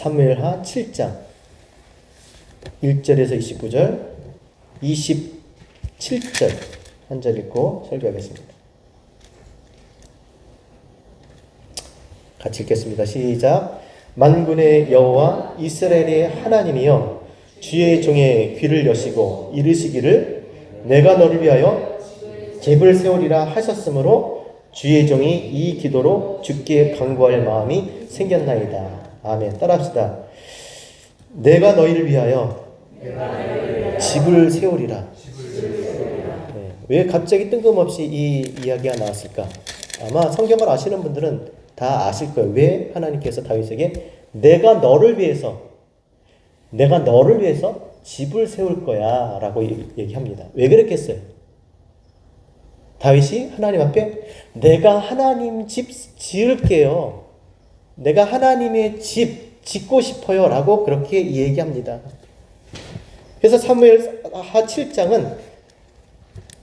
사무엘하 7장 1절에서 29절, 27절 한 절 읽고 설교하겠습니다. 같이 읽겠습니다. 시작. 만군의 여호와 이스라엘의 하나님이여, 주의 종의 귀를 여시고 이르시기를 내가 너를 위하여 집을 세우리라 하셨으므로 주의 종이 이 기도로 주께 간구할 마음이 생겼나이다. 아멘. 따라합시다. 내가 너희를 위하여 집을 세우리라. 네. 왜 갑자기 뜬금없이 이 이야기가 나왔을까? 아마 성경을 아시는 분들은 다 아실 거예요. 왜 하나님께서 다윗에게 내가 너를 위해서 집을 세울 거야 라고 얘기합니다. 왜 그랬겠어요? 다윗이 하나님 앞에 내가 하나님 집 지을게요, 내가 하나님의 집 짓고 싶어요 라고 그렇게 얘기합니다. 그래서 사무엘하 7장은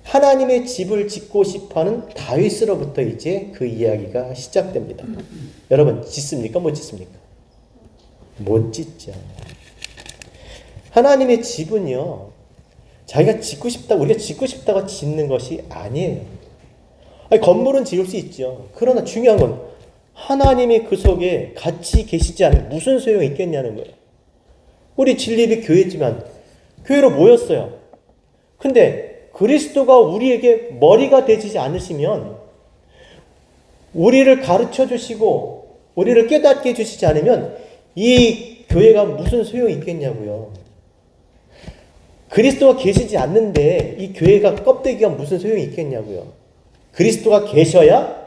하나님의 집을 짓고 싶어하는 다윗으로부터 이제 그 이야기가 시작됩니다. 여러분, 짓습니까? 못 짓습니까? 못 짓죠. 하나님의 집은요, 자기가 짓고 싶다고, 우리가 짓고 싶다고 짓는 것이 아니에요. 아니, 건물은 지을 수 있죠. 그러나 중요한 건 하나님이 그 속에 같이 계시지 않으면 무슨 소용이 있겠냐는 거예요. 우리 진리비 교회지만 교회로 모였어요. 근데 그리스도가 우리에게 머리가 되지 않으시면, 우리를 가르쳐 주시고 우리를 깨닫게 해주시지 않으면 이 교회가 무슨 소용이 있겠냐고요. 그리스도가 계시지 않는데 이 교회가 껍데기가 무슨 소용이 있겠냐고요. 그리스도가 계셔야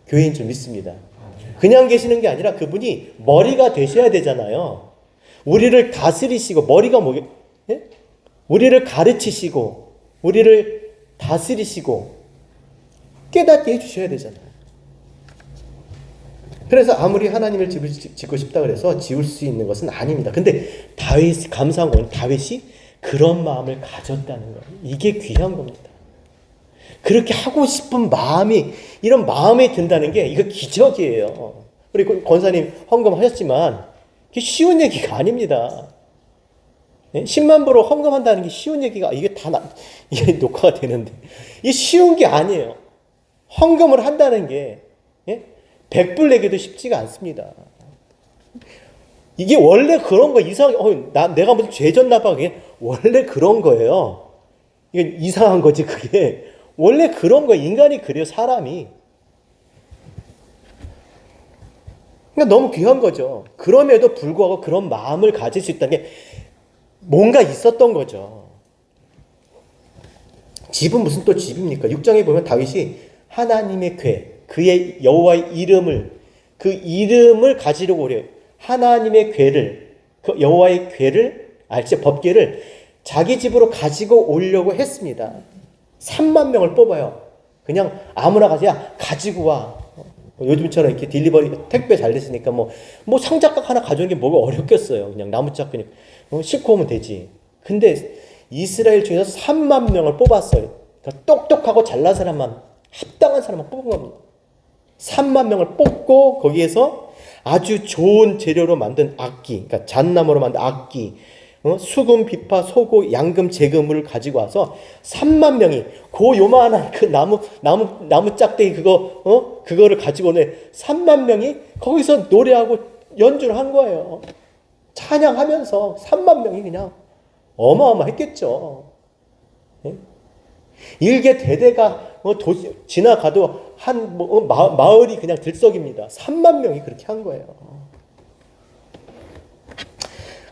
교회인 줄 믿습니다. 그냥 계시는 게 아니라 그분이 머리가 되셔야 되잖아요. 우리를 다스리시고, 머리가 뭐게? 예? 우리를 가르치시고 우리를 다스리시고 깨닫게 해주셔야 되잖아요. 그래서 아무리 하나님의 집을 짓고 싶다 그래서 지을 수 있는 것은 아닙니다. 근데 다윗이, 감사한 건 다윗이 그런 마음을 가졌다는 거예요. 이게 귀한 겁니다. 그렇게 하고 싶은 마음이, 이런 마음이 든다는 게 이거 기적이에요. 우리 권사님 헌금하셨지만 이게 쉬운 얘기가 아닙니다. 10만 불로 헌금한다는 게 쉬운 얘기가, 이게 녹화가 되는데 이게 쉬운 게 아니에요. 헌금을 한다는 게 100불 내기도 쉽지가 않습니다. 이게 원래 그런 거 내가 무슨 죄 졌나 봐. 그게 원래 그런 거예요. 이게 이상한 거지, 그게. 원래 그런 거, 인간이 그래요, 사람이. 그러니까 너무 귀한 거죠. 그럼에도 불구하고 그런 마음을 가질 수 있다는 게 뭔가 있었던 거죠. 집은 무슨 또 집입니까? 6장에 보면 다윗이 하나님의 궤, 그의 여호와의 이름을, 그 이름을 가지려고 그래요. 하나님의 궤를, 그 여호와의 궤를, 법궤를 자기 집으로 가지고 오려고 했습니다. 3만 명을 뽑아요. 그냥 아무나 가지고 와. 요즘처럼 이렇게 딜리버리 택배 잘 됐으니까 뭐 상자각 하나 가져오는 게 뭐가 어렵겠어요. 그냥 나무짝 싣고 오면 되지. 근데 이스라엘 중에서 3만 명을 뽑았어요. 그러니까 똑똑하고 잘난 사람만, 합당한 사람만 뽑은 겁니다. 3만 명을 뽑고 거기에서 아주 좋은 재료로 만든 악기, 그러니까 잣나무로 만든 악기, 수금, 비파, 소고, 양금, 재금을 가지고 와서 3만 명이 그 요만한 그 나무 짝대기 그거를 가지고 오는 3만 명이 거기서 노래하고 연주를 한 거예요. 찬양하면서 3만 명이 그냥 어마어마했겠죠. 일개 대대가 지나가도 마을이 그냥 들썩입니다. 3만 명이 그렇게 한 거예요.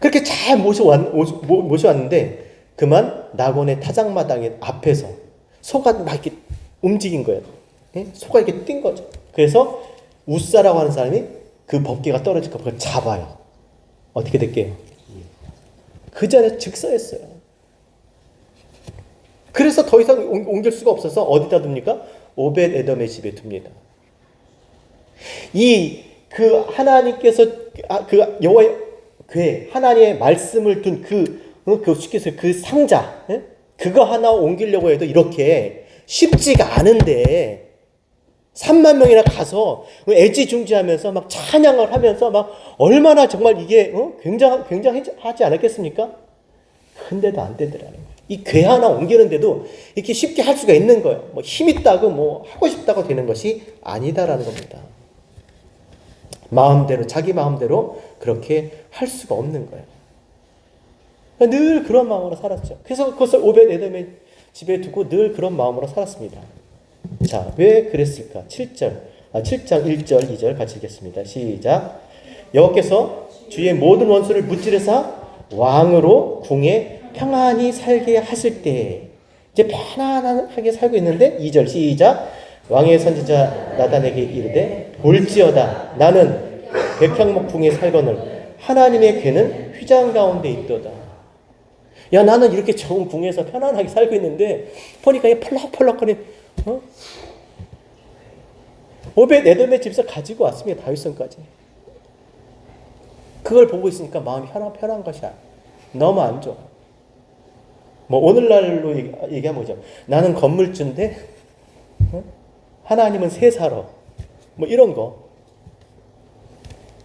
그렇게 잘 모셔왔는데 그만 낙원의 타작마당 앞에서 소가 막 이렇게 움직인 거예요. 소가 이렇게 뛴 거죠. 그래서 우사라고 하는 사람이 그 법궤가 떨어질까 그걸 잡아요. 어떻게 될게요? 그 자리에 즉사했어요. 그래서 더 이상 옮길 수가 없어서 어디다 둡니까? 오벳 에돔의 집에 둡니다. 그 하나님께서 그 여호와의 궤, 하나님의 말씀을 둔 그 상자, 그거 하나 옮기려고 해도 이렇게 쉽지가 않은데 3만 명이나 가서 애지중지하면서 막 찬양을 하면서 막 얼마나 정말 이게 굉장하지 않았겠습니까? 근데도 안 되더라는 거예요. 이 궤 하나 옮기는데도 이렇게 쉽게 할 수가 있는 거예요. 뭐 힘 있다고 뭐 하고 싶다고 되는 것이 아니다라는 겁니다. 마음대로 자기 마음대로 그렇게 할 수가 없는 거예요. 늘 그런 마음으로 살았죠. 그래서 그것을 오벳에돔의 집에 두고 늘 그런 마음으로 살았습니다. 자, 왜 그랬을까? 7장 1절 2절 같이 읽겠습니다. 시작. 여호와께서 주의 모든 원수를 무찌르사 왕으로 궁에 평안히 살게 하실 때, 이제 편안하게 살고 있는데 2절 시작. 왕의 선지자 나단에게 이르되 볼지어다 나는 백향목 궁에 살거늘 하나님의 궤는 휘장 가운데 있도다. 야, 나는 이렇게 좋은 궁에서 편안하게 살고 있는데 보니까 이 펄럭펄럭거린 오벳에돔의 집에서 가지고 왔습니다. 다윗성까지. 그걸 보고 있으니까 마음이 편한 것이야. 너무 안 좋아. 뭐 오늘날로 얘기하면 뭐죠? 나는 건물주인데 하나님은 세사로 뭐 이런 거.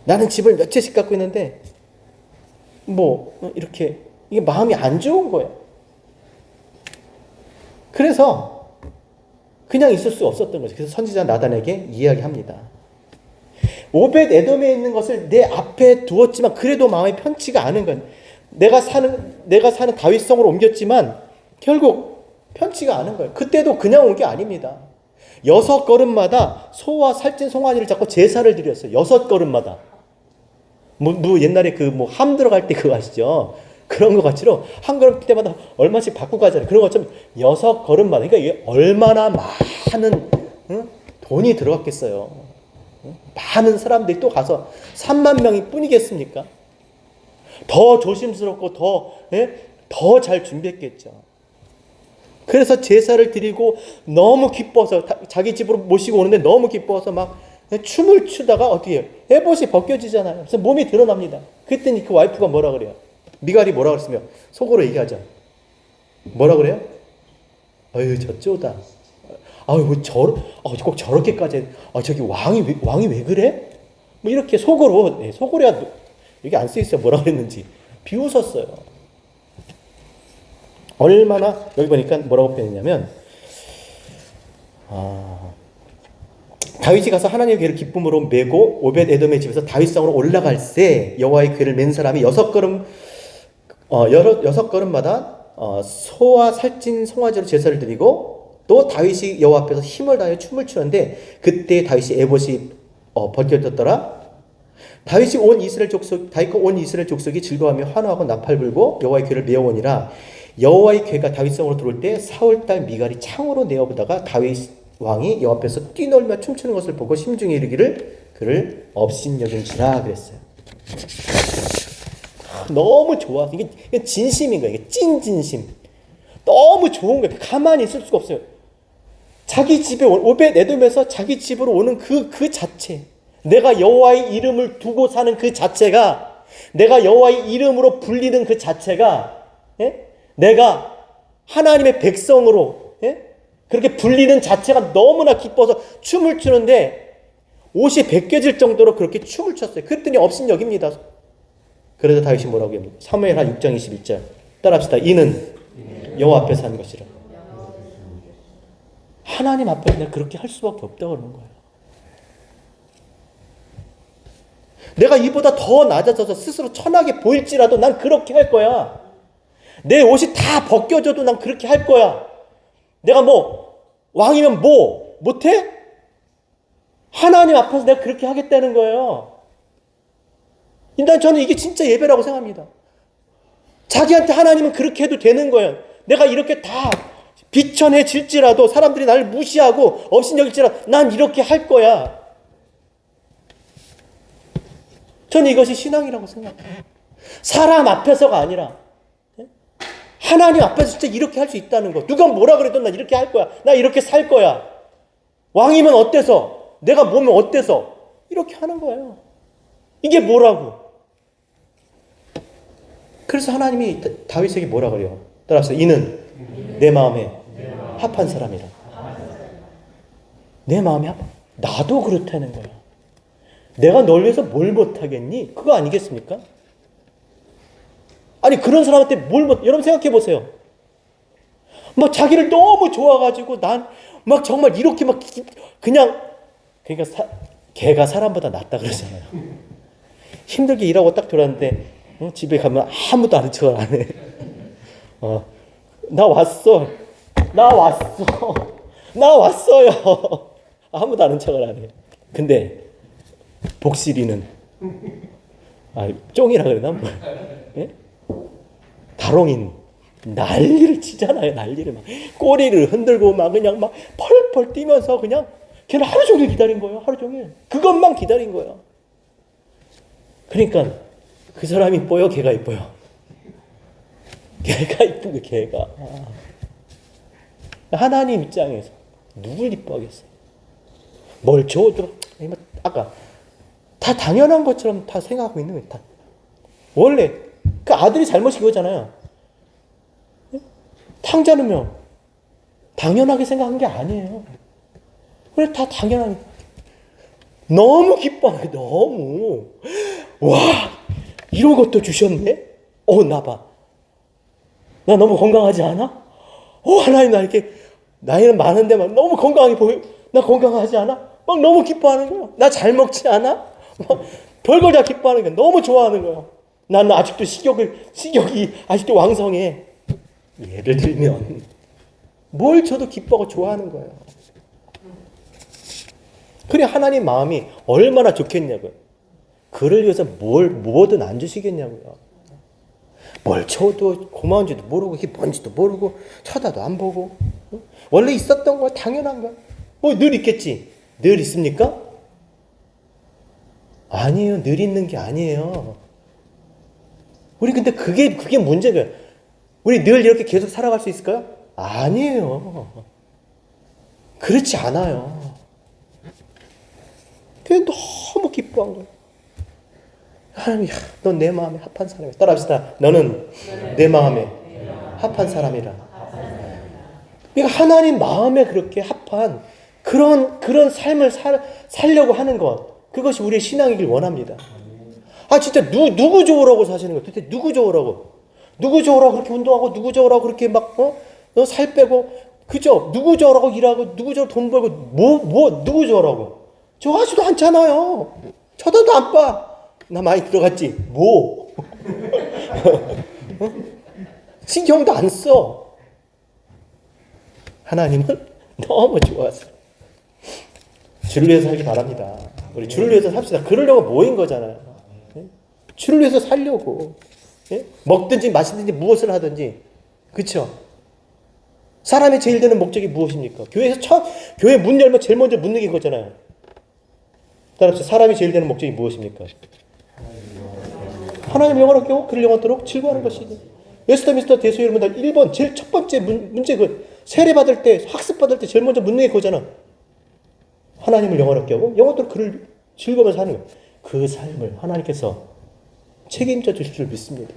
나는 집을 몇 채씩 갖고 있는데 뭐 이렇게 이게 마음이 안 좋은 거예요. 그래서 그냥 있을 수 없었던 거죠. 그래서 선지자 나단에게 이야기합니다. 오벳에돔에 있는 것을 내 앞에 두었지만 그래도 마음이 편치가 않은 건, 내가 사는 다윗성으로 옮겼지만 결국 편치가 않은 거예요. 그때도 그냥 온 게 아닙니다. 6걸음마다 소와 살찐 송아지를 잡고 제사를 드렸어요. 6걸음마다. 뭐 옛날에 함 들어갈 때 그거 아시죠? 그런 거 같이로 한 걸음 뛸 때마다 얼마씩 바꾸고 가잖아요. 그런 것처럼 6걸음마다. 그러니까 이게 얼마나 많은 돈이 들어갔겠어요. 많은 사람들이 또 가서 3만 명이 뿐이겠습니까? 더 조심스럽고 더 잘 준비했겠죠. 그래서 제사를 드리고 너무 기뻐서 자기 집으로 모시고 오는데 너무 기뻐서 막 춤을 추다가 어떻게 해요? 에봇이 벗겨지잖아요. 그래서 몸이 드러납니다. 그랬더니 그 와이프가 뭐라 그래요? 미갈이 뭐라 그랬으며 속으로 얘기하죠. 뭐라 그래요? 어휴 저쩌다. 아유 꼭 저렇게까지. 저기 왕이 왜 그래? 뭐 이렇게 속으로야 여기 안 써 있어요. 뭐라 그랬는지 비웃었어요. 얼마나 여기 보니까 뭐라고 표현했냐면 다윗이 가서 하나님의 궤를 기쁨으로 메고 오벳에돔의 집에서 다윗성으로 올라갈 때 여호와의 궤를 맨 사람이 6걸음마다 소와 살찐 송아지로 제사를 드리고 또 다윗이 여호와 앞에서 힘을 다해 춤을 추는데 그때 다윗이 에봇이 벗겨졌더라. 다윗과 온 이스라엘 족속이 즐거워하며 환호하고 나팔 불고 여호와의 궤를 메어오니라. 여호와의 궤가 다윗성으로 들어올 때 사울 딸 미갈이 창으로 내어보다가 다윗 왕이 여호와 앞에서 뛰놀며 춤추는 것을 보고 심중에 이르기를 그를 업신여긴지라 그랬어요. 너무 좋아. 이게 진심인 거예요. 이게 찐진심. 너무 좋은 거예요. 가만히 있을 수가 없어요. 자기 집에 오벳에돔에서 자기 집으로 오는 그 자체, 내가 여호와의 이름을 두고 사는 그 자체가, 내가 여호와의 이름으로 불리는 그 자체가, 내가 하나님의 백성으로 그렇게 불리는 자체가 너무나 기뻐서 춤을 추는데 옷이 벗겨질 정도로 그렇게 춤을 췄어요. 그랬더니 업신여깁니다. 그래서 다윗이 뭐라고 합니까? 사무엘하 6장 21절 따라합시다. 이는 여호와 앞에서 한 것이라. 하나님 앞에서 내가 그렇게 할 수밖에 없다고 그러는 거예요. 내가 이보다 더 낮아져서 스스로 천하게 보일지라도 난 그렇게 할 거야. 내 옷이 다 벗겨져도 난 그렇게 할 거야. 내가 왕이면 못해? 하나님 앞에서 내가 그렇게 하겠다는 거예요. 일단 저는 이게 진짜 예배라고 생각합니다. 자기한테 하나님은 그렇게 해도 되는 거예요. 내가 이렇게 다 비천해질지라도 사람들이 나를 무시하고 업신여길지라도 난 이렇게 할 거야. 저는 이것이 신앙이라고 생각해요. 사람 앞에서가 아니라 하나님 앞에서 진짜 이렇게 할 수 있다는 거. 누가 뭐라 그래도 난 이렇게 할 거야. 나 이렇게 살 거야. 왕이면 어때서? 내가 뭐면 어때서? 이렇게 하는 거예요. 이게 뭐라고? 그래서 하나님이 다윗에게 뭐라 그래요? 따라서 이는 내 마음에 합한 사람이라. 내 마음에 합한. 나도 그렇다는 거야. 내가 널 위해서 뭘 못하겠니? 그거 아니겠습니까? 아니 그런 사람한테 여러분 생각해 보세요. 막 자기를 너무 좋아가지고 난 막 정말 이렇게 막 그냥 그러니까 개가 사람보다 낫다 그러잖아요. 힘들게 일하고 딱 들어왔는데 집에 가면 아무도 아는 척을 안 해. 나 왔어. 나 왔어요. 아무도 아는 척을 안 해. 근데 복실이는 쫑이라 그러나 뭐. 예? 다롱인 난리를 치잖아요. 난리를 막 꼬리를 흔들고 막 그냥 막 펄펄 뛰면서 그냥 걔는 하루 종일 기다린 거예요. 하루 종일 그것만 기다린 거예요. 그러니까 그 사람이 이뻐요? 걔가 이뻐요? 걔가 이쁜 거 걔가. 하나님 입장에서 누굴 이뻐하겠어요? 뭘 줘도 아까 다 당연한 것처럼 다 생각하고 있는 거예요. 다. 원래 그 아들이 잘못이 그거잖아요. 탕자 넣으면 당연하게 생각한 게 아니에요. 그래 다 당연하게 너무 기뻐하게 너무 와 이런 것도 주셨네. 나 봐. 나 너무 건강하지 않아? 하나님 나 이렇게 나이는 많은데 막 너무 건강하게 보여. 나 건강하지 않아? 막 너무 기뻐하는 거야. 나 잘 먹지 않아? 막 별걸 다 기뻐하는 거야. 너무 좋아하는 거야. 나는 아직도 식욕이 아직도 왕성해. 예를 들면 뭘 줘도 기뻐하고 좋아하는 거예요. 그래 하나님 마음이 얼마나 좋겠냐고요. 그를 위해서 뭐든 안 주시겠냐고요. 뭘 줘도 고마운지도 모르고 이게 뭔지도 모르고 쳐다도 안 보고 원래 있었던 거 당연한 거야. 늘 있겠지. 늘 있습니까? 아니에요. 늘 있는 게 아니에요. 우리 근데 그게 문제가 우리 늘 이렇게 계속 살아갈 수 있을까요? 아니에요. 그렇지 않아요. 그게 너무 기뻐한 거예요. 하나님, 넌 내 마음에 합한 사람이야. 따라합시다. 너는 내 마음에 합한 사람이라. 그러니까 하나님 마음에 그렇게 합한 그런 삶을 살려고 하는 것. 그것이 우리의 신앙이길 원합니다. 진짜 누구 좋으라고 사시는 거예요? 도대체 누구 좋으라고? 누구 좋으라고 그렇게 운동하고 누구 좋으라고 그렇게 막 살 빼고 그죠? 누구 좋으라고 일하고 누구 좋으라고 돈 벌고 누구 좋으라고? 좋아하지도 않잖아요. 쳐다도 안 봐. 나 많이 들어갔지? 신경도 안 써. 하나님은 너무 좋아하세요. 주를 위해서 살기 바랍니다. 우리 주를 위해서 삽시다. 그러려고 모인 거잖아요. 주를 위해서 살려고. 먹든지 마시든지 무엇을 하든지. 그쵸? 사람이 제일 되는 목적이 무엇입니까? 교회 문 열면 제일 먼저 묻는 게 그거잖아요. 따라서 사람이 제일 되는 목적이 무엇입니까? 하나님 영원하게 하고 그를 영원토록 즐거워하는 것이지. 예스터 미스터 대수 여러분들 1번 제일 첫 번째 문제 세례 받을 때 학습 받을 때 제일 먼저 묻는 게 그거잖아. 하나님을 영원하게 하고 영원토록 그를 즐거워하면서 하는 거예요. 그 삶을 하나님께서 책임져 주실 줄 믿습니다.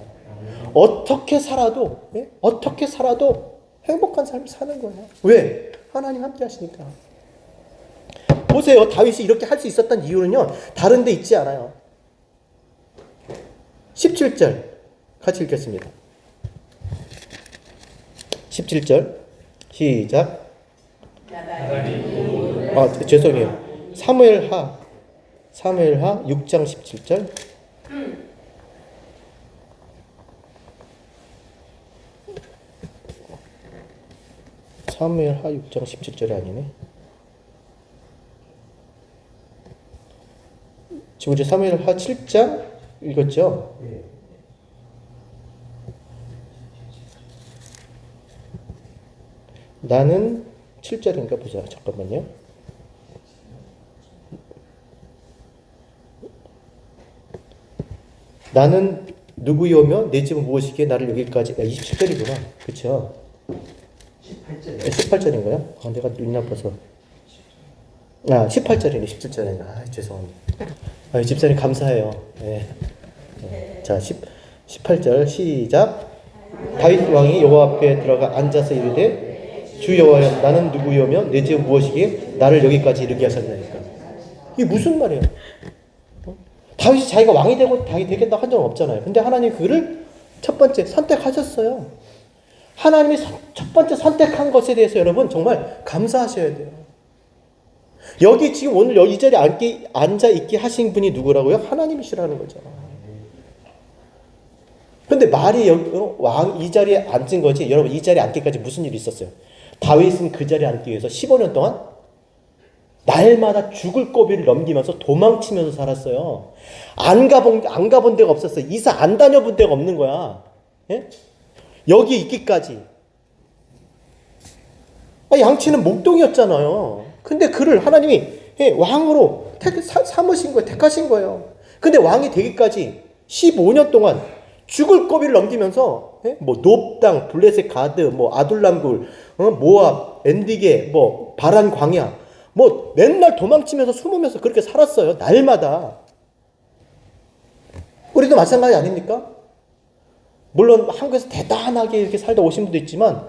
어떻게 살아도 행복한 삶을 사는 거예요. 왜? 하나님 함께 하시니까. 보세요. 다윗이 이렇게 할 수 있었던 이유는요. 다른 데 있지 않아요. 17절 같이 읽겠습니다. 17절 시작. 죄송해요. 사무엘하 6장 17절. 사무엘하 6장 17절이 아니네. 지금 이제 사무엘하 7장 읽었죠? 나는 7절인가 보자. 잠깐만요. 나는 누구요며 내 집은 무엇이기에 나를 여기까지 27절이구나. 그렇죠? 18절인가요? 내가 눈이 나빠서 18절이네. 17절이네. 죄송합니다. 집사님 감사해요. 네. 자 18절 시작. 다윗 왕이 여호와 앞에 들어가 앉아서 이르되 주 여호와여 나는 누구요며 내 집은 무엇이기에 나를 여기까지 이르게 하셨나니까. 이게 무슨 말이에요? 다윗이 자기가 왕이 되고 당이 되겠다고 한 적은 없잖아요. 근데 하나님이 그를 첫 번째 선택하셨어요. 하나님이 첫 번째 선택한 것에 대해서 여러분 정말 감사하셔야 돼요. 여기 지금 오늘 이 자리에 앉아있게 하신 분이 누구라고요? 하나님이시라는 거죠. 근데 말이 왕 이 자리에 앉은 거지. 여러분 이 자리에 앉기까지 무슨 일이 있었어요? 다윗은 그 자리에 앉기 위해서 15년 동안 날마다 죽을 고비를 넘기면서 도망치면서 살았어요. 안 가본 데가 없었어요. 이사 안 다녀본 데가 없는 거야. 예? 여기 있기까지. 양치는 목동이었잖아요. 근데 그를 하나님이 왕으로 삼으신 거예요. 택하신 거예요. 근데 왕이 되기까지 15년 동안 죽을 고비를 넘기면서 뭐 높당, 블레셋 가드, 뭐 아둘람굴, 모압, 엔디게, 뭐 바란 광야, 뭐 맨날 도망치면서 숨으면서 그렇게 살았어요. 날마다. 우리도 마찬가지 아닙니까? 물론 한국에서 대단하게 이렇게 살다 오신 분도 있지만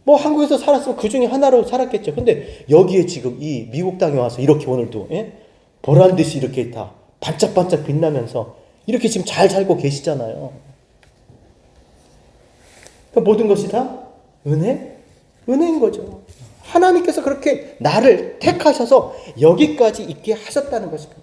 뭐 한국에서 살았으면 그 중에 하나로 살았겠죠. 근데 여기에 지금 이 미국 땅에 와서 이렇게 오늘도 보란 듯이 이렇게 다 반짝반짝 빛나면서 이렇게 지금 잘 살고 계시잖아요. 그러니까 모든 것이 다 은혜인 거죠. 하나님께서 그렇게 나를 택하셔서 여기까지 있게 하셨다는 것입니다.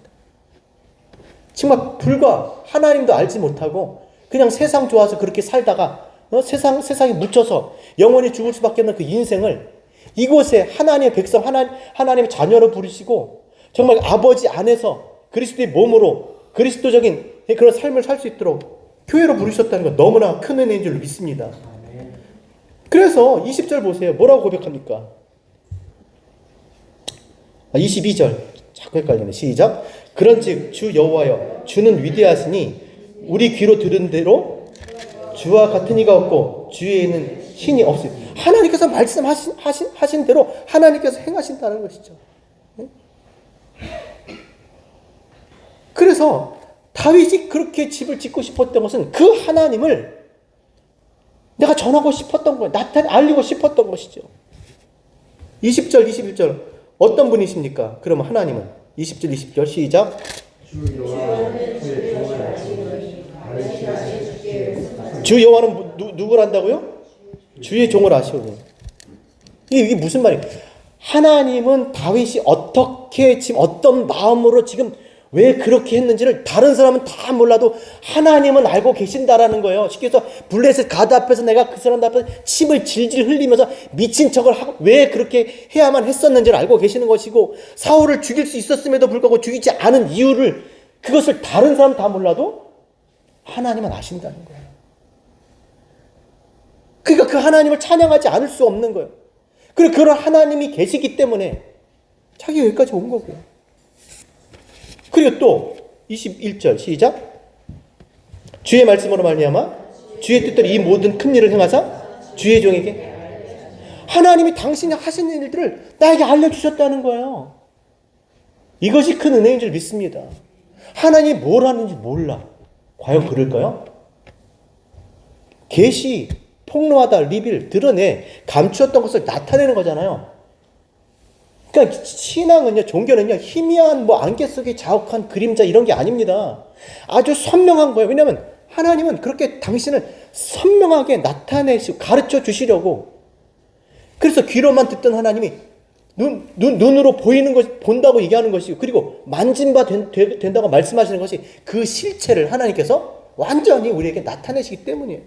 정말 불과 하나님도 알지 못하고 그냥 세상 좋아서 그렇게 살다가 세상에 묻혀서 영원히 죽을 수밖에 없는 그 인생을 이곳에 하나님의 백성, 하나님의 자녀로 부르시고 정말 아버지 안에서 그리스도의 몸으로 그리스도적인 그런 삶을 살 수 있도록 교회로 부르셨다는 건 너무나 큰 은혜인 줄 믿습니다. 그래서 20절 보세요. 뭐라고 고백합니까? 22절. 자꾸 헷갈리네. 시작. 그런즉 주 여호와여 주는 위대하시니 우리 귀로 들은 대로 주와 같은 이가 없고 주에는 신이 없습니다. 하나님께서 말씀하신 대로 하나님께서 행하신다는 것이죠. 그래서 다윗이 그렇게 집을 짓고 싶었던 것은 그 하나님을 내가 전하고 싶었던 거예요. 알리고 싶었던 것이죠. 20절, 21절 어떤 분이십니까? 그러면 하나님은 20절, 20절 시작. 주 여호와는 누구를 한다고요? 주의 종을 아시오니. 이게 무슨 말이에요? 하나님은 다윗이 어떻게 지금 어떤 마음으로 지금 왜 그렇게 했는지를 다른 사람은 다 몰라도 하나님은 알고 계신다라는 거예요. 쉽게 해서 블레셋 가드 앞에서 내가 그 사람들 앞에서 침을 질질 흘리면서 미친 척을 하고 왜 그렇게 해야만 했었는지를 알고 계시는 것이고 사울을 죽일 수 있었음에도 불구하고 죽이지 않은 이유를 그것을 다른 사람 다 몰라도 하나님은 아신다는 거예요. 그러니까 그 하나님을 찬양하지 않을 수 없는 거예요. 그리고 그런 하나님이 계시기 때문에 자기가 여기까지 온 거고요. 그리고 또 21절 시작. 주의 말씀으로 말미암아 주의 뜻대로 이 모든 큰 일을 행하사 주의 종에게 하나님이 당신이 하신 일들을 나에게 알려주셨다는 거예요. 이것이 큰 은혜인 줄 믿습니다. 하나님이 뭘 하는지 몰라. 과연 그럴까요? 계시, 폭로하다, 리빌, 드러내, 감추었던 것을 나타내는 거잖아요. 그러니까 신앙은요, 종교는요, 희미한 뭐 안개 속에 자욱한 그림자 이런 게 아닙니다. 아주 선명한 거예요. 왜냐하면 하나님은 그렇게 당신을 선명하게 나타내시고 가르쳐 주시려고. 그래서 귀로만 듣던 하나님이 눈으로 보이는 것, 본다고 얘기하는 것이고, 그리고 만진바 된다고 말씀하시는 것이 그 실체를 하나님께서 완전히 우리에게 나타내시기 때문이에요.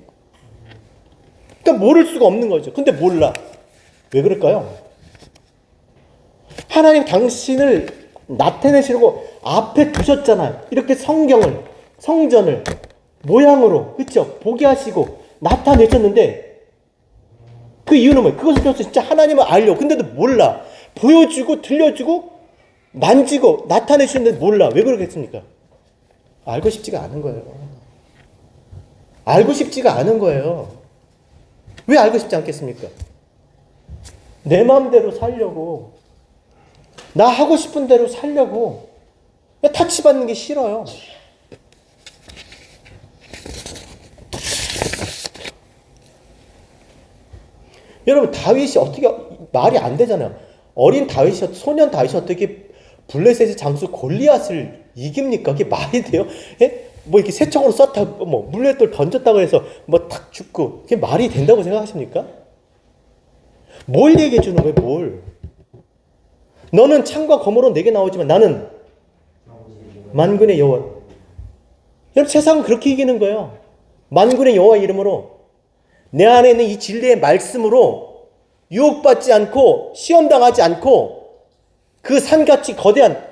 그러니까 모를 수가 없는 거죠. 근데 몰라. 왜 그럴까요? 하나님 당신을 나타내시려고 앞에 두셨잖아요. 이렇게 성전을 모양으로, 그렇죠? 보게 하시고 나타내셨는데 그 이유는 뭐예요? 그것을 통해서 진짜 하나님을 알려고. 근데도 몰라. 보여주고 들려주고 만지고 나타내시는데 몰라. 왜 그러겠습니까? 알고 싶지가 않은 거예요. 알고 싶지가 않은 거예요. 왜 알고 싶지 않겠습니까? 내 마음대로 살려고, 나 하고 싶은 대로 살려고, 타치받는 게 싫어요. 여러분, 다윗이 어떻게 말이 안 되잖아요. 어린 다윗이, 소년 다윗이 어떻게 블레셋의 장수 골리앗을 이깁니까? 그게 말이 돼요? 예? 뭐 이렇게 새총으로 쐈다, 뭐 물맷돌 던졌다고 해서 뭐 탁 죽고, 그게 말이 된다고 생각하십니까? 뭘 얘기해 주는 거예요? 뭘? 너는 창과 검으로 내게 나오지만 나는 만군의 여호와. 여러분, 세상은 그렇게 이기는 거예요. 만군의 여호와 이름으로, 내 안에 있는 이 진리의 말씀으로 유혹받지 않고 시험당하지 않고 그 산같이 거대한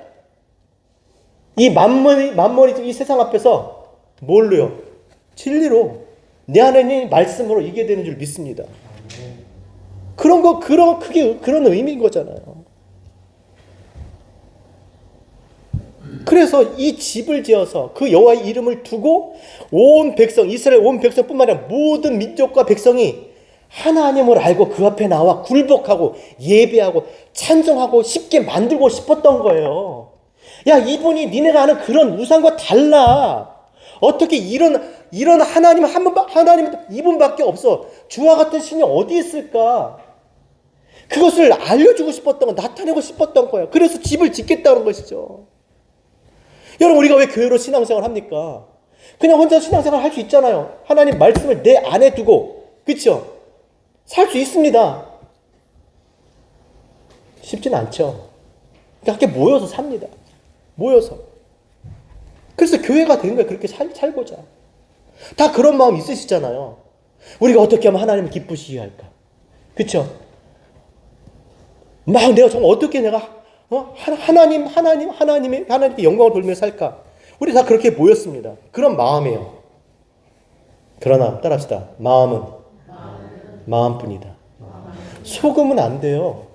이 만물이 이 세상 앞에서 뭘로요? 진리로, 내 안에 있는 말씀으로 이기게 되는 줄 믿습니다. 그게 그런 의미인 거잖아요. 그래서 이 집을 지어서 그 여호와의 이름을 두고 온 백성, 이스라엘 온 백성뿐만 아니라 모든 민족과 백성이 하나님을 알고 그 앞에 나와 굴복하고 예배하고 찬송하고 쉽게 만들고 싶었던 거예요. 야, 이분이 니네가 아는 그런 우상과 달라. 어떻게 이런 하나님 이분밖에 없어. 주와 같은 신이 어디 있을까? 그것을 알려주고 싶었던 거, 나타내고 싶었던 거예요. 그래서 집을 짓겠다는 것이죠. 여러분, 우리가 왜 교회로 신앙생활 합니까? 그냥 혼자 신앙생활 할 수 있잖아요. 하나님 말씀을 내 안에 두고, 그렇죠? 살 수 있습니다. 쉽진 않죠. 그러니까 함께 모여서 삽니다. 모여서. 그래서 교회가 된 거예요. 그렇게 살고자. 다 그런 마음 있으시잖아요. 우리가 어떻게 하면 하나님을 기쁘시게 할까? 그렇죠? 막 내가 정말 어떻게 내가 하나님께 영광을 돌며 살까? 우리 다 그렇게 모였습니다. 그런 마음이에요. 그러나 따라합시다. 마음뿐이다. 속으면 안 돼요.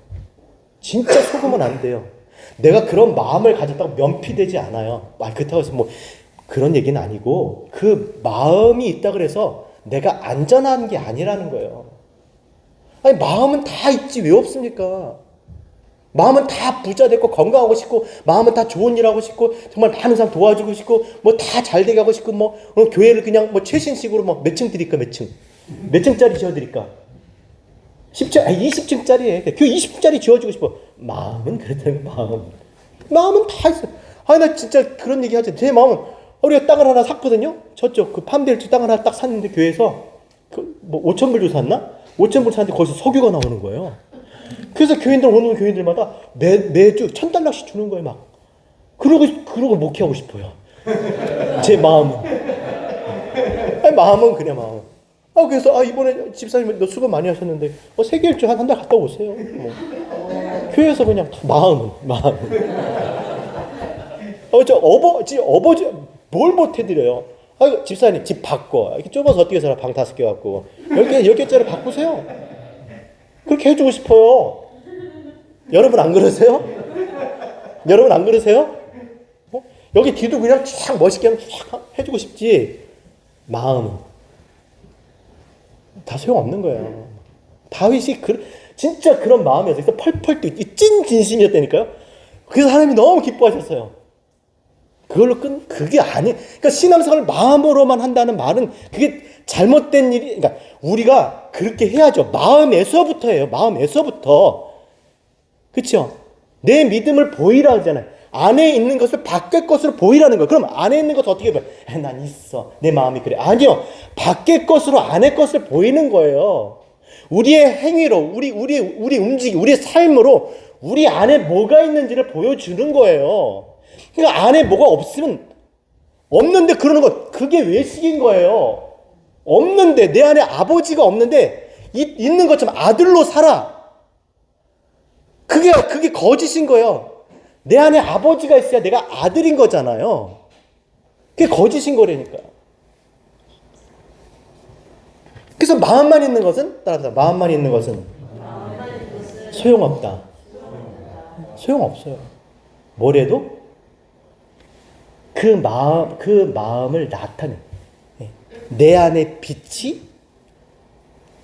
진짜 속으면 안 돼요. 내가 그런 마음을 가졌다고 면피되지 않아요. 그렇다고 해서 뭐 그런 얘기는 아니고, 그 마음이 있다 그래서 내가 안전한 게 아니라는 거예요. 아니, 마음은 다 있지 왜 없습니까? 마음은 다 부자 됐고 건강하고 싶고, 마음은 다 좋은 일 하고 싶고, 정말 많은 사람 도와주고 싶고, 뭐 다 잘 되게 하고 싶고, 교회를 그냥 뭐 최신식으로 뭐 몇 층 드릴까, 몇 층짜리 지어드릴까? 20층짜리에 그 20층짜리 지어주고 싶어. 마음은 그렇다는 거예요. 마음은 다 있어. 나 진짜 그런 얘기 하죠. 제 마음은, 우리가 땅을 하나 샀거든요. 저쪽 그 팜델주 땅을 하나 딱 샀는데, 교회에서 뭐 5,000불 주고 샀나? 5,000불 샀는데 거기서 석유가 나오는 거예요. 그래서 오는 교인들마다 매주 $1,000씩 주는 거예요, 막. 그러고 목회하고 싶어요. 제 마음은. 마음은 그냥 마음. 그래서, 이번에 집사님 너 수고 많이 하셨는데, 세계일주 한 달 갔다 오세요. 뭐. 교회에서 그냥 마음. 어버지, 뭘 못해드려요? 집사님, 집 바꿔. 이렇게 좁아서 어떻게 살아? 방 5개 갖고. 10개짜리 바꾸세요. 그렇게 해주고 싶어요. 여러분 안 그러세요? 여러분 안 그러세요? 여기 뒤도 그냥 쫙 멋있게 쫙 해주고 싶지. 마음은 다 소용없는 거예요. 다윗이 진짜 그런 마음이었어요. 그래서 펄펄 뛰, 찐 진심이었다니까요. 그래서 하나님이 너무 기뻐하셨어요. 그게 그러니까 신앙생활을 마음으로만 한다는 말은 그게 잘못된 일이, 그러니까 우리가 그렇게 해야죠. 마음에서부터예요. 마음에서부터. 그렇죠? 내 믿음을 보이라 하잖아요. 안에 있는 것을 밖의 것으로 보이라는 거예요. 그럼 안에 있는 것을 어떻게 보여? 난 있어. 내 마음이 그래. 아니요. 밖의 것으로 안의 것을 보이는 거예요. 우리의 행위로, 우리 움직임, 우리의 삶으로 우리 안에 뭐가 있는지를 보여주는 거예요. 그러니까 안에 뭐가 없는데 그러는 것, 그게 외식인 거예요. 없는데, 내 안에 아버지가 없는데 있는 것처럼 아들로 살아. 그게 거짓인 거예요. 내 안에 아버지가 있어야 내가 아들인 거잖아요. 그게 거짓인 거라니까. 그래서 마음만 있는 것은, 따라서 마음만 있는 것은 소용없다. 소용없어요. 뭐래도 그 마음을 나타내. 내 안의 빛이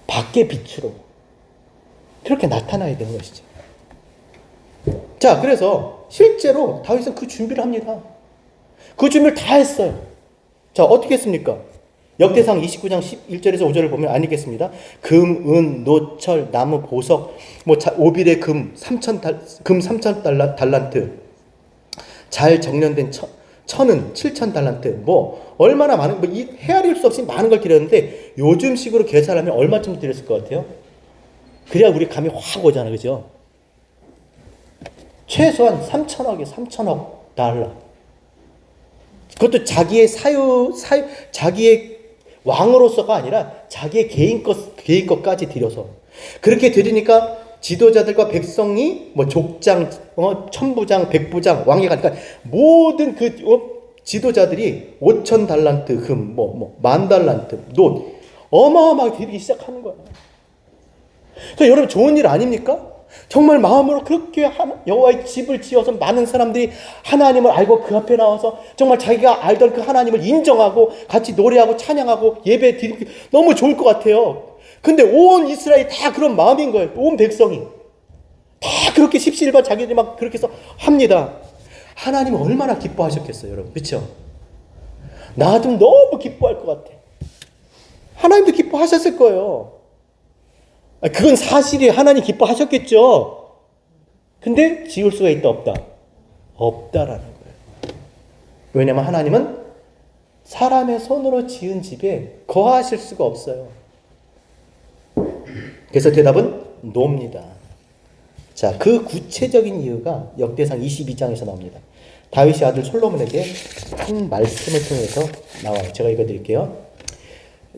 밖의 빛으로 그렇게 나타나야 되는 것이죠. 자, 그래서 실제로 다윗은 그 준비를 합니다. 그 준비를 다 했어요. 자, 어떻게 했습니까? 역대상 29장 11절에서 5절을 보면 안 읽겠습니다. 금, 은, 노, 철, 나무, 보석, 오빌의 금 3천 달란트, 잘 정련된 천은 7천 달란트, 얼마나 많은, 헤아릴 수 없이 많은 걸 드렸는데, 요즘식으로 계산하면 얼마쯤 드렸을 것 같아요? 그래야 우리 감이 확 오잖아, 그죠? 최소한 3천억 달러. 그것도 자기의 자기의 왕으로서가 아니라 자기의 개인 것까지 드려서. 그렇게 드리니까 지도자들과 백성이 족장, 천부장, 백부장, 왕이가, 그러니까 모든 지도자들이 5천 달란트 금, 만 달란트, 노, 어마어마하게 드리기 시작하는 거야. 그래서 여러분 좋은 일 아닙니까? 정말 마음으로 그렇게 여호와의 집을 지어서 많은 사람들이 하나님을 알고 그 앞에 나와서 정말 자기가 알던 그 하나님을 인정하고 같이 노래하고 찬양하고 예배 드리기 너무 좋을 것 같아요. 근데 온 이스라엘이 다 그런 마음인 거예요. 온 백성이 다 그렇게 십시일반 자기들이 막 그렇게 해서 합니다. 하나님은 얼마나 기뻐하셨겠어요, 여러분. 그렇죠? 나도 너무 기뻐할 것 같아. 하나님도 기뻐하셨을 거예요. 그건 사실이 하나님 기뻐하셨겠죠. 근데 지울 수가 있다 없다? 없다라는 거예요. 왜냐하면 하나님은 사람의 손으로 지은 집에 거하실 수가 없어요. 그래서 대답은 노입니다. 자, 그 구체적인 이유가 역대상 22장에서 나옵니다. 다윗의 아들 솔로몬에게 한 말씀을 통해서 나와요. 제가 읽어드릴게요.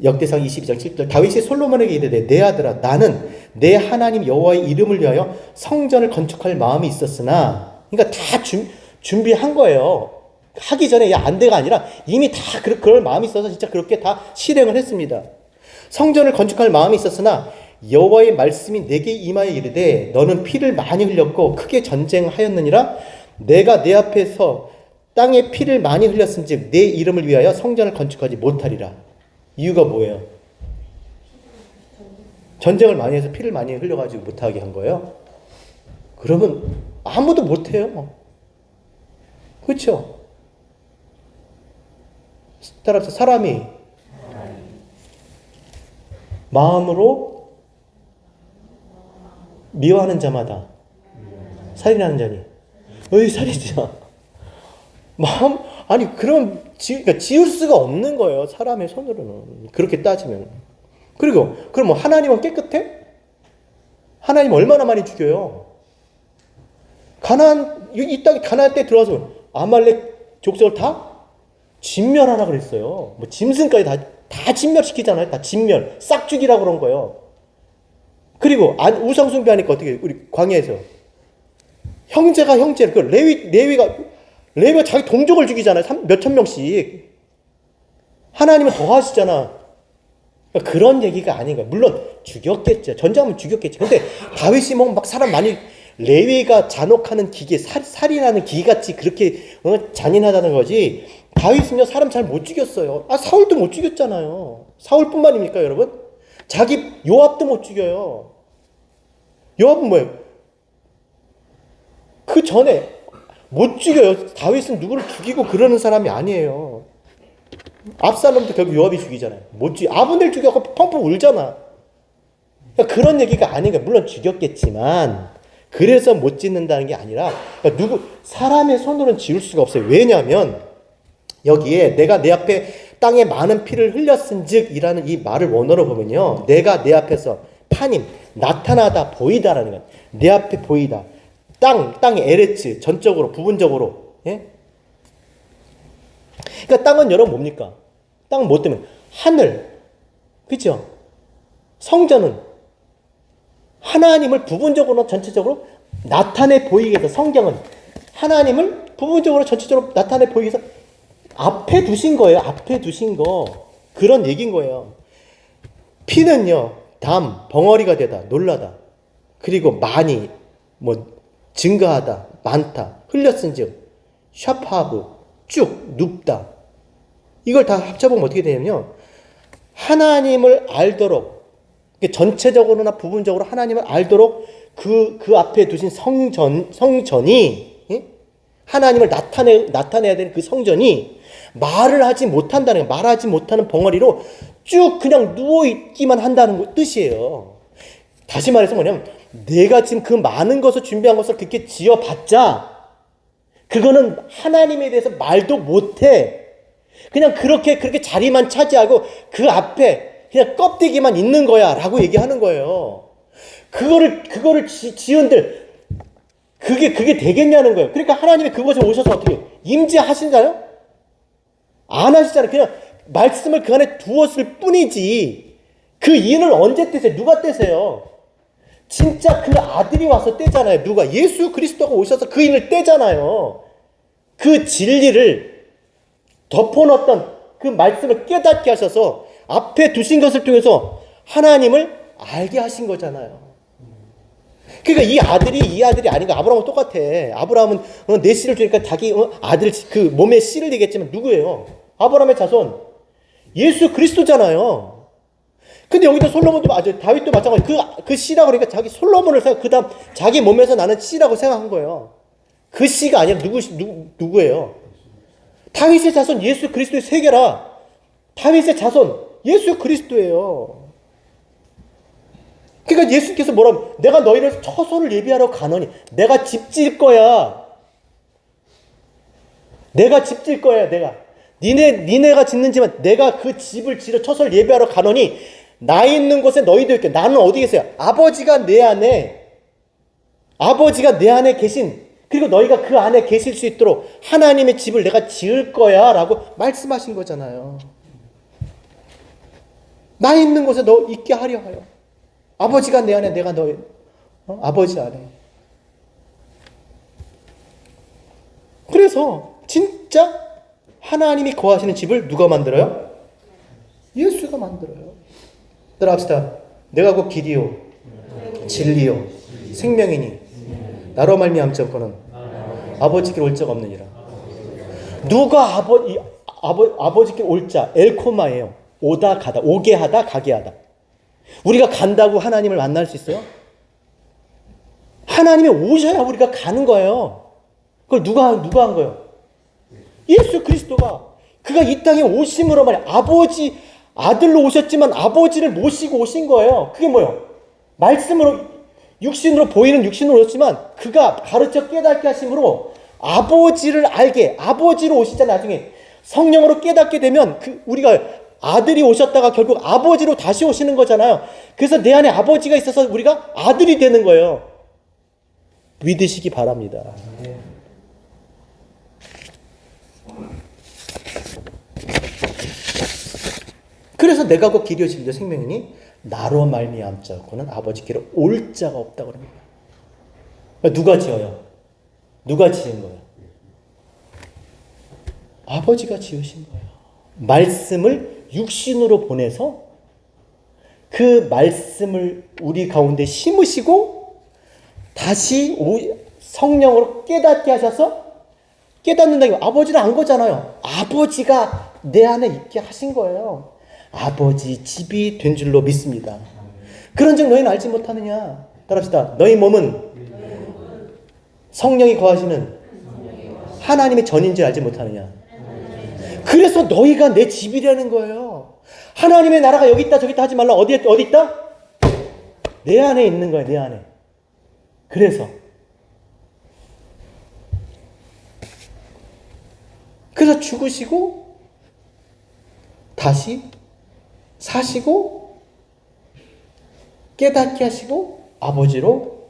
역대상 22장 7절 다윗이 솔로몬에게 이르되 내 아들아 나는 내 하나님 여호와의 이름을 위하여 성전을 건축할 마음이 있었으나, 그러니까 다 준비한 거예요. 하기 전에 안 돼가 아니라 이미 다 그럴 마음이 있어서 진짜 그렇게 다 실행을 했습니다. 성전을 건축할 마음이 있었으나 여호와의 말씀이 내게 임하여 이르되 너는 피를 많이 흘렸고 크게 전쟁하였느니라. 내가 내 앞에서 땅에 피를 많이 흘렸은즉 내 이름을 위하여 성전을 건축하지 못하리라. 이유가 뭐예요? 전쟁을 많이 해서 피를 많이 흘려가지고 못하게 한 거예요? 그러면 아무도 못해요. 그렇죠? 따라서 사람이 마음으로 미워하는 자마다 살인하는 자니 살인자. 그럼 그러니까 지울 수가 없는 거예요. 사람의 손으로는. 그렇게 따지면. 그리고 그럼 하나님은 깨끗해? 하나님 얼마나 많이 죽여요? 이 땅에 가나안 때 들어와서 아말렉 족속을 다 진멸하라 그랬어요. 짐승까지 다 진멸시키잖아요. 다 진멸, 싹 죽이라고 그런 거예요. 그리고 우상숭배하니까 어떻게 우리 광야에서 형제가 레위가 자기 동족을 죽이잖아요. 몇천 명씩. 하나님은 더 하시잖아. 그러니까 그런 얘기가 아닌 거야. 물론 죽였겠죠. 전쟁하면 죽였겠죠. 근데 다윗이 막 사람 많이 레위가 잔혹하는 기계, 살인하는 기계같이 그렇게 잔인하다는 거지. 다윗은요 사람 잘 못 죽였어요. 사울도 못 죽였잖아요. 사울뿐만입니까 여러분? 자기 요압도 못 죽여요. 요압은 뭐예요? 그 전에 못 죽여요. 다윗은 누구를 죽이고 그러는 사람이 아니에요. 압살롬도 결국 요압이 죽이잖아요. 못 죽여. 아브넬 죽여서 펑펑 울잖아. 그러니까 그런 얘기가 아닌 거야. 물론 죽였겠지만 그래서 못 짓는다는 게 아니라 그러니까 사람의 손으로는 지울 수가 없어요. 왜냐하면 여기에 내가 내 앞에 땅에 많은 피를 흘렸은즉 이라는 이 말을 원어로 보면요. 내가 내 앞에서 파님 나타나다 보이다라는 거야. 내 앞에 보이다. 땅의 에레츠 전적으로 부분적으로. 예? 그러니까 땅은 여러분 뭡니까? 땅은 뭐 때문에? 하늘. 그렇죠? 성전은 하나님을 부분적으로 전체적으로 나타내 보이게 해서 성경은 하나님을 부분적으로 전체적으로 나타내 보이게 해서 앞에 두신 거예요. 앞에 두신 거. 그런 얘기인 거예요. 피는요. 벙어리가 되다. 놀라다. 그리고 많이 증가하다. 많다. 흘렸은즉 샤파브 쭉 눕다. 이걸 다 합쳐보면 어떻게 되냐면요. 하나님을 알도록 전체적으로나 부분적으로 하나님을 알도록 그 앞에 두신 성전이 하나님을 나타내야 되는 그 성전이 말을 하지 못한다는 거예요. 말하지 못하는 벙어리로 쭉 그냥 누워있기만 한다는 뜻이에요. 다시 말해서 뭐냐면 내가 지금 그 많은 것을 준비한 것을 그렇게 지어봤자 그거는 하나님에 대해서 말도 못해. 그냥 그렇게 자리만 차지하고 그 앞에 그냥 껍데기만 있는 거야 라고 얘기하는 거예요. 그거를 지은들 그게 되겠냐는 거예요. 그러니까 하나님이 그곳에 오셔서 어떻게 임재하시나요? 안 하시잖아요. 그냥 말씀을 그 안에 두었을 뿐이지. 그 인을 언제 떼세요? 누가 떼세요? 진짜 그 아들이 와서 떼잖아요. 누가? 예수 그리스도가 오셔서 그 인을 떼잖아요. 그 진리를 덮어놨던 그 말씀을 깨닫게 하셔서 앞에 두신 것을 통해서 하나님을 알게 하신 거잖아요. 그러니까 이 아들이 아닌가? 아브라함은 똑같아. 아브라함은 내 씨를 주니까 자기 아들 그 몸에 씨를 내겠지만 누구예요? 아브라함의 자손 예수 그리스도잖아요. 근데 여기도 솔로몬도 다윗도 마찬가지. 그 씨라고 그러니까 자기 솔로몬을 생각 그다음 자기 몸에서 나는 씨라고 생각한 거예요. 그 씨가 아니라 누구예요? 다윗의 자손 예수 그리스도의 세계라. 다윗의 자손 예수 그리스도예요. 그러니까 예수께서 뭐라고 내가 너희를 처소를 예비하러 가노니 내가 집 지을 거야. 내가 집 지을 거야. 내가 니네가 짓는지만 내가 그 집을 지어 처소를 예비하러 가노니 나 있는 곳에 너희도 있게. 나는 어디 계세요? 아버지가 내 안에 계신 그리고 너희가 그 안에 계실 수 있도록 하나님의 집을 내가 지을 거야 라고 말씀하신 거잖아요. 나 있는 곳에 너 있게 하려 하여. 아버지가 내 안에 내가 너희 아버지 안에. 그래서 진짜 하나님이 거하시는 집을 누가 만들어요? 예수가 만들어요. 따라합시다. 내가 곧 길이요 진리요 생명이니 나로 말미암지 않고는 아버지께 올 자가 없느니라. 누가 아버지께 올 자 엘코마예요. 오다 가다 오게 하다 가게 하다. 우리가 간다고 하나님을 만날 수 있어요? 하나님이 오셔야 우리가 가는 거예요. 그걸 누가 한 거예요? 예수 그리스도가 그가 이 땅에 오심으로 말이야. 아버지 아들로 오셨지만 아버지를 모시고 오신 거예요. 그게 뭐예요? 말씀으로 육신으로 보이는 육신으로 오셨지만 그가 가르쳐 깨닫게 하심으로 아버지를 알게 아버지로 오시잖아요. 나중에 성령으로 깨닫게 되면 우리가 아들이 오셨다가 결국 아버지로 다시 오시는 거잖아요. 그래서 내 안에 아버지가 있어서 우리가 아들이 되는 거예요. 믿으시기 바랍니다. 그래서 내가 곧 길이요 진리요 생명이니 나로 말미암지 않고는 아버지께로 올 자가 없다고 합니다. 누가 지어요? 누가 지은 거예요? 아버지가 지으신 거예요. 말씀을 육신으로 보내서 그 말씀을 우리 가운데 심으시고 다시 성령으로 깨닫게 하셔서 깨닫는다는 게 아버지를 안 거잖아요. 아버지가 내 안에 있게 하신 거예요. 아버지 집이 된 줄로 믿습니다. 그런즉 너희는 알지 못하느냐. 따라합시다. 너희 몸은 성령이 거하시는 하나님의 전인 줄 알지 못하느냐. 그래서 너희가 내 집이라는 거예요. 하나님의 나라가 여기 있다 저기 있다 하지 말라. 어디 있다? 내 안에 있는 거예요. 내 안에. 그래서 죽으시고 다시 사시고 깨닫게 하시고 아버지로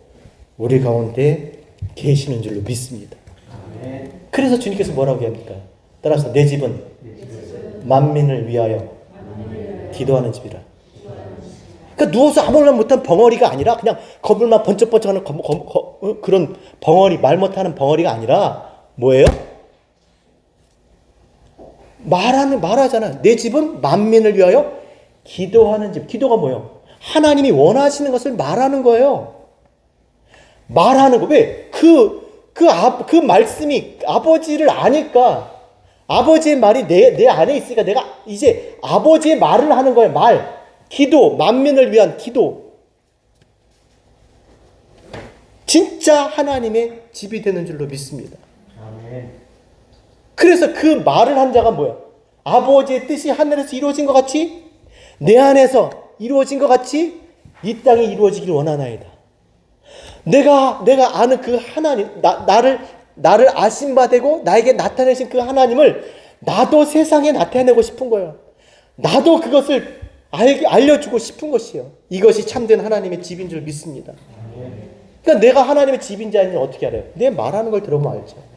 우리 가운데 계시는 줄로 믿습니다. 그래서 주님께서 뭐라고 합니까? 따라서 내 집은 만민을 위하여 기도하는 집이라. 그러니까 누워서 아무나 못한 벙어리가 아니라 그냥 거물만 번쩍번쩍하는 그런 벙어리, 말 못하는 벙어리가 아니라 뭐예요? 말하잖아. 내 집은 만민을 위하여 기도하는 집. 기도가 뭐예요? 하나님이 원하시는 것을 말하는 거예요. 말하는 거. 왜? 그 말씀이 아버지를 아니까 아버지의 말이 내 안에 있으니까 내가 이제 아버지의 말을 하는 거예요. 말. 기도. 만민을 위한 기도. 진짜 하나님의 집이 되는 줄로 믿습니다. 그래서 그 말을 한 자가 뭐야? 아버지의 뜻이 하늘에서 이루어진 것 같이 내 안에서 이루어진 것 같이 이 땅이 이루어지길 원하나이다. 내가 아는 그 하나님, 나를 아신 바 되고 나에게 나타내신 그 하나님을 나도 세상에 나타내고 싶은 거예요. 나도 그것을 알려주고 싶은 것이요. 이것이 참된 하나님의 집인 줄 믿습니다. 그러니까 내가 하나님의 집인지 아닌지 어떻게 알아요? 내 말하는 걸 들어보면 알죠.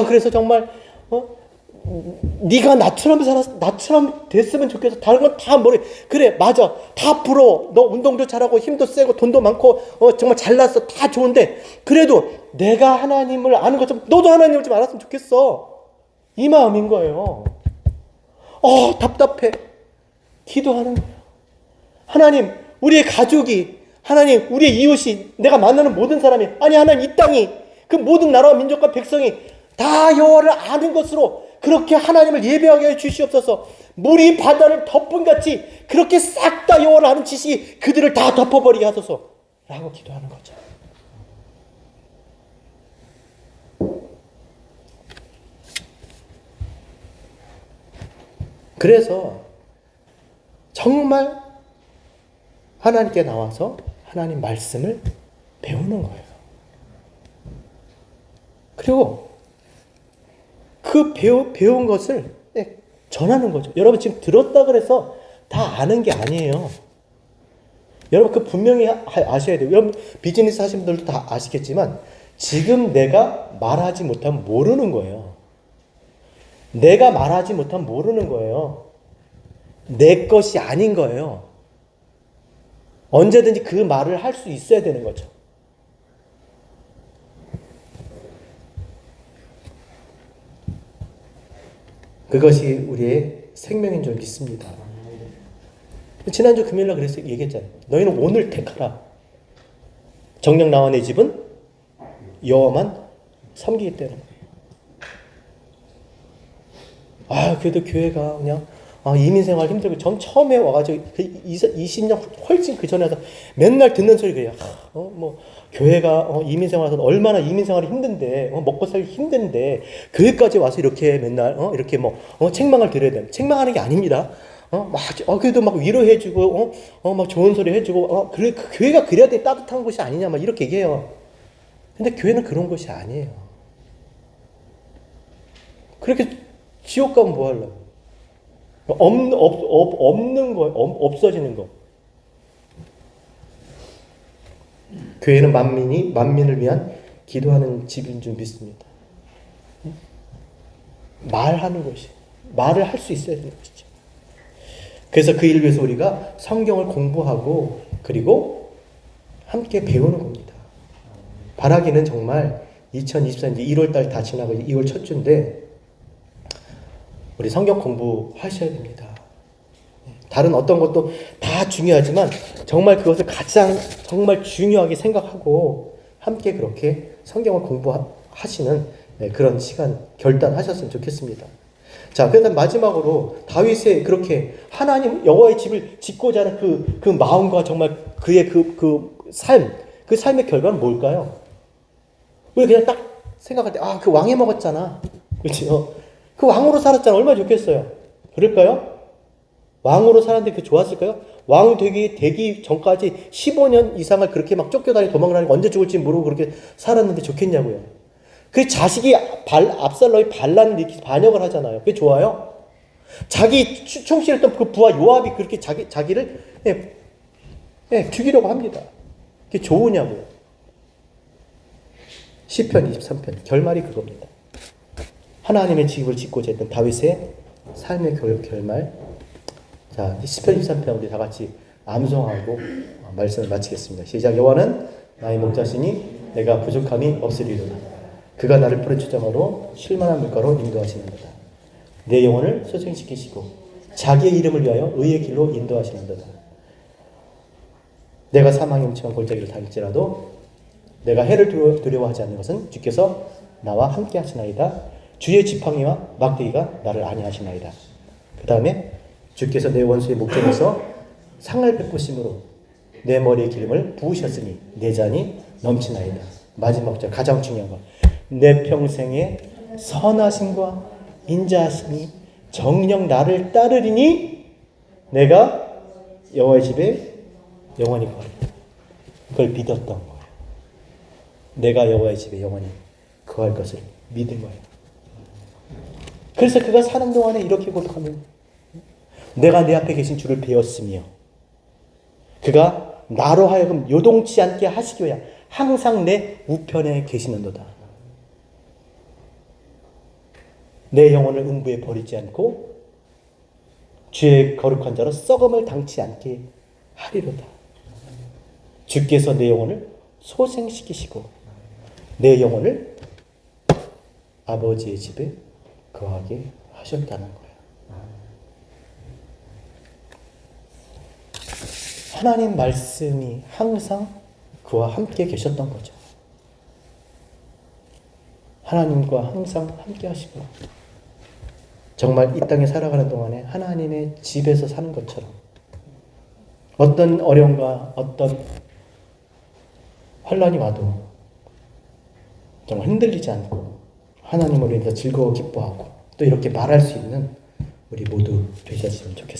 그래서 정말 네가 나처럼 됐으면 좋겠어. 다른 건 다 그래, 맞아. 다 부러워. 너 운동도 잘하고 힘도 세고 돈도 많고 정말 잘났어. 다 좋은데 그래도 내가 하나님을 아는 것처럼 너도 하나님을 좀 알았으면 좋겠어. 이 마음인 거예요. 답답해. 기도하는 거예요. 하나님, 우리의 가족이, 하나님, 우리의 이웃이, 내가 만나는 모든 사람이, 하나님, 이 땅이, 그 모든 나라와 민족과 백성이 다 여호와를 아는 것으로 그렇게 하나님을 예배하게 해 주시옵소서. 물이 바다를 덮은 같이 그렇게 싹 다 여호와를 아는 지식이 그들을 다 덮어버리게 하소서 라고 기도하는 거죠. 그래서 정말 하나님께 나와서 하나님 말씀을 배우는 거예요. 그리고 그 배운 것을 전하는 거죠. 여러분 지금 들었다 그래서 다 아는 게 아니에요. 여러분 그 분명히 아셔야 돼요. 여러분 비즈니스 하시는 분들도 다 아시겠지만 지금 내가 말하지 못하면 모르는 거예요. 내가 말하지 못하면 모르는 거예요. 내 것이 아닌 거예요. 언제든지 그 말을 할 수 있어야 되는 거죠. 그것이 우리의 생명인 줄 믿습니다. 지난주 금요일날 그래서 얘기했잖아요. 너희는 오늘 택하라. 정녕 나와 내 집은 여호와만 섬기기 때문에. 그래도 교회가 그냥 이민생활 힘들고 전 처음에 와가지고 20년 훨씬 그 전에 와서 맨날 듣는 소리 그래요. 교회가 이민생활에서 얼마나 이민생활이 힘든데 먹고 살기 힘든데 교회까지 와서 이렇게 맨날 이렇게 책망을 들어야 돼요. 책망하는 게 아닙니다. 그래도 막 위로해주고 막 좋은 소리 해주고 그래 그 교회가 그래야 돼 따뜻한 곳이 아니냐 막 이렇게 얘기해요. 근데 교회는 그런 곳이 아니에요. 그렇게 지옥 가면 뭐 하려고? 없는 거, 없어지는 거. 교회는 만민을 위한 기도하는 집인 줄 믿습니다. 말하는 것이, 말을 할 수 있어야 되는 것이죠. 그래서 그 일을 위해서 우리가 성경을 공부하고 그리고 함께 배우는 겁니다. 바라기는 정말 2024년 1월달 다 지나고 2월 첫 주인데 우리 성경 공부하셔야 됩니다. 다른 어떤 것도 다 중요하지만 정말 그것을 가장 정말 중요하게 생각하고 함께 그렇게 성경을 공부하시는 그런 시간 결단하셨으면 좋겠습니다. 자, 그다음 마지막으로 다윗의 그렇게 하나님 여호와의 집을 짓고자 하는 그 마음과 정말 그의 그 삶의 결과는 뭘까요? 우리 그냥 딱 생각할 때 그 왕이 먹었잖아. 그렇죠? 그 왕으로 살았잖아. 얼마나 좋겠어요. 그럴까요? 왕으로 살았는데 그 좋았을까요? 왕 되기 전까지 15년 이상을 그렇게 막 쫓겨다니 도망가니까 언제 죽을지 모르고 그렇게 살았는데 좋겠냐고요. 그 자식이 압살롬이 반란을 일으키서 반역을 하잖아요. 그게 좋아요? 자기 충실했던 그 부하 요압이 그렇게 자기를 죽이려고 합니다. 그게 좋으냐고요. 시편 23편 결말이 그겁니다. 하나님의 집을 짓고자 했던 다윗의 삶의 결말. 자, 시편 23편 우리 다 같이 암송하고 말씀을 마치겠습니다. 시작. 여호와는 나의 목자시니 내가 부족함이 없으리로다. 그가 나를 푸른 초장으로 쉴만한 물가로 인도하시는도다. 내 영혼을 소생시키시고 자기의 이름을 위하여 의의 길로 인도하시는도다. 내가 사망의 음침한 골짜기를 다닐지라도 내가 해를 두려워하지 않는 것은 주께서 나와 함께 하시나이다. 주의 지팡이와 막대기가 나를 안위하시나이다. 그 다음에 주께서 내 원수의 목전에서 상을 베푸심으로 내 머리에 기름을 부으셨으니 내 잔이 넘치나이다. 마지막 절 가장 중요한 거. 내 평생에 선하심과 인자하심이 정녕 나를 따르리니 내가 여호와의 집에 영원히 거하리라. 그걸 믿었던 거예요. 내가 여호와의 집에 영원히 거할 것을 믿은 거예요. 그래서 그가 사는 동안에 이렇게 고백하면 내가 내 앞에 계신 주를 배웠으며 그가 나로 하여금 요동치 않게 하시기 위하여 항상 내 우편에 계시는도다. 내 영혼을 음부에 버리지 않고 주의 거룩한 자로 썩음을 당치 않게 하리로다. 주께서 내 영혼을 소생시키시고 내 영혼을 아버지의 집에 거하게 하셨다는 거예요. 하나님 말씀이 항상 그와 함께 계셨던 거죠. 하나님과 항상 함께 하시고 정말 이 땅에 살아가는 동안에 하나님의 집에서 사는 것처럼 어떤 어려움과 어떤 환난이 와도 정말 흔들리지 않고 하나님으로 인해서 즐거워 기뻐하고 또 이렇게 말할 수 있는 우리 모두 되셨으면 좋겠습니다.